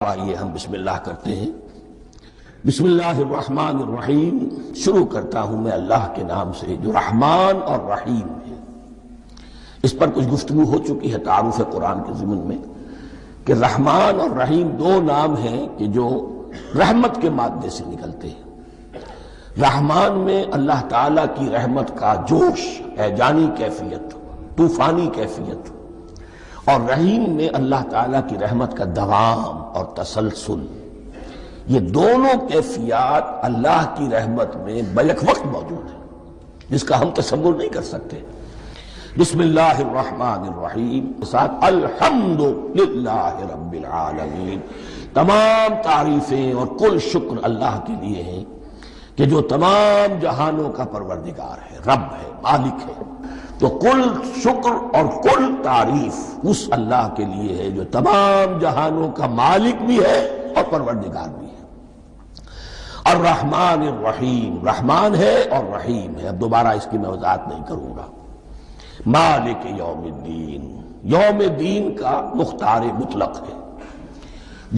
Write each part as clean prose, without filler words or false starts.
آئیے ہم بسم اللہ کرتے ہیں۔ بسم اللہ الرحمن الرحیم۔ شروع کرتا ہوں میں اللہ کے نام سے جو رحمان اور رحیم ہے۔ اس پر کچھ گفتگو ہو چکی ہے تعارف قرآن کے ضمن میں کہ رحمان اور رحیم دو نام ہیں کہ جو رحمت کے مادے سے نکلتے ہیں۔ رحمان میں اللہ تعالیٰ کی رحمت کا جوش، ہیجانی کیفیت، طوفانی کیفیت، اور رحیم میں اللہ تعالیٰ کی رحمت کا دوام اور تسلسل۔ یہ دونوں کیفیات اللہ کی رحمت میں بیک وقت موجود ہیں جس کا ہم تصور نہیں کر سکتے۔ بسم اللہ الرحمن الرحیم کے ساتھ الحمد للہ رب العالمین، تمام تعریفیں اور کل شکر اللہ کے لیے ہیں کہ جو تمام جہانوں کا پروردگار ہے، رب ہے، مالک ہے۔ تو کل شکر اور کل تعریف اس اللہ کے لیے ہے جو تمام جہانوں کا مالک بھی ہے اور پروردگار بھی ہے۔ الرحمن الرحیم، رحمان ہے اور رحیم ہے۔ اب دوبارہ اس کی میں وضاحت نہیں کروں گا۔ مالک یوم الدین، یوم دین کا مختار مطلق ہے۔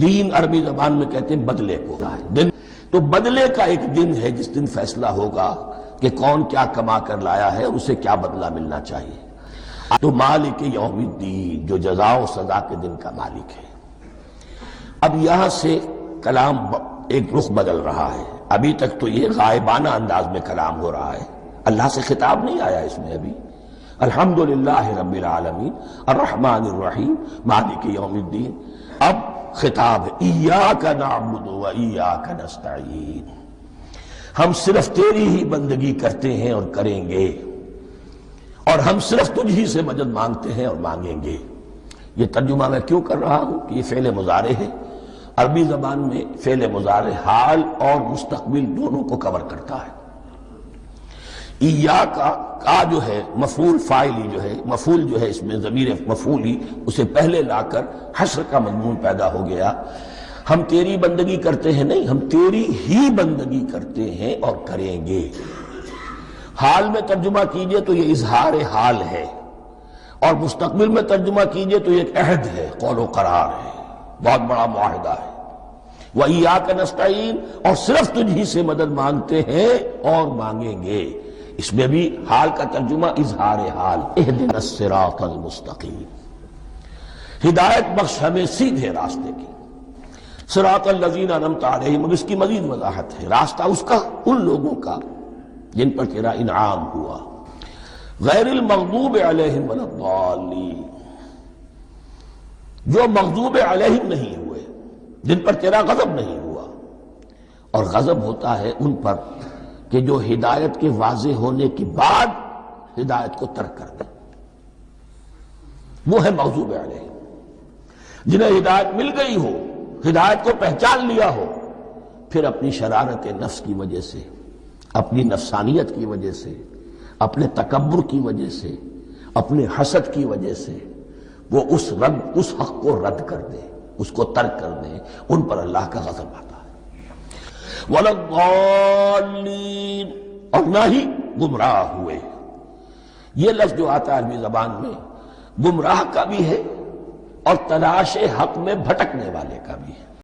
دین عربی زبان میں کہتے ہیں بدلے کو، دن تو بدلے کا ایک دن ہے جس دن فیصلہ ہوگا کہ کون کیا کما کر لایا ہے اور اسے کیا بدلہ ملنا چاہیے۔ تو مالک یوم الدین، جو جزا و سزا کے دن کا مالک ہے۔ اب یہاں سے کلام ایک رخ بدل رہا ہے۔ ابھی تک تو یہ غائبانہ انداز میں کلام ہو رہا ہے، اللہ سے خطاب نہیں آیا اس میں ابھی۔ الحمدللہ رب العالمین الرحمن الرحیم مالک یوم الدین۔ اب خطاب ہے ایاک نعبد و ایاک نستعین، ہم صرف تیری ہی بندگی کرتے ہیں اور کریں گے، اور ہم صرف تجھ ہی سے مدد مانگتے ہیں اور مانگیں گے۔ یہ ترجمہ میں کیوں کر رہا ہوں کہ یہ فعل مضارع ہے۔ عربی زبان میں فعل مضارع حال اور مستقبل دونوں کو کور کرتا ہے۔ ایاک کا جو ہے مفعول فاعلی جو ہے، مفعول جو ہے اس میں ضمیر مفعولی اسے پہلے لا کر حشر کا مضمون پیدا ہو گیا۔ ہم تیری بندگی کرتے ہیں نہیں، ہم تیری ہی بندگی کرتے ہیں اور کریں گے۔ حال میں ترجمہ کیجئے تو یہ اظہار حال ہے، اور مستقبل میں ترجمہ کیجئے تو یہ ایک عہد ہے، قول و قرار ہے، بہت بڑا معاہدہ ہے۔ وَإِيَّاكَ نَسْتَعِينُ، اور صرف تجھ ہی سے مدد مانگتے ہیں اور مانگیں گے۔ اس میں بھی حال کا ترجمہ اظہار حال، اهْدِنَا الصِّرَاطَ الْمُسْتَقِيمَ، ہدایت بخش ہمیں سیدھے راستے کی۔ صراط الذین انعمت علیہم، اس کی مزید وضاحت ہے، راستہ اس کا ان لوگوں کا جن پر تیرا انعام ہوا۔ غیر المغضوب علیہم ولا الضالین، جو مغضوب علیہم نہیں ہوئے، جن پر تیرا غضب نہیں ہوا۔ اور غضب ہوتا ہے ان پر کہ جو ہدایت کے واضح ہونے کے بعد ہدایت کو ترک کر دیں، وہ ہے مغضوب علیہم۔ جنہیں ہدایت مل گئی ہو، ہدایت کو پہچان لیا ہو، پھر اپنی شرارت نفس کی وجہ سے، اپنی نفسانیت کی وجہ سے، اپنے تکبر کی وجہ سے، اپنے حسد کی وجہ سے وہ اس حق کو رد کر دیں، اس کو ترک کر دیں، ان پر اللہ کا غضب آتا ہے۔ وَلَا الضَّالِّينَ، اور نہ ہی گمراہ ہوئے۔ یہ لفظ جو آتا ہے عربی زبان میں گمراہ کا بھی ہے اور تلاش حق میں بھٹکنے والے کا بھی ہے۔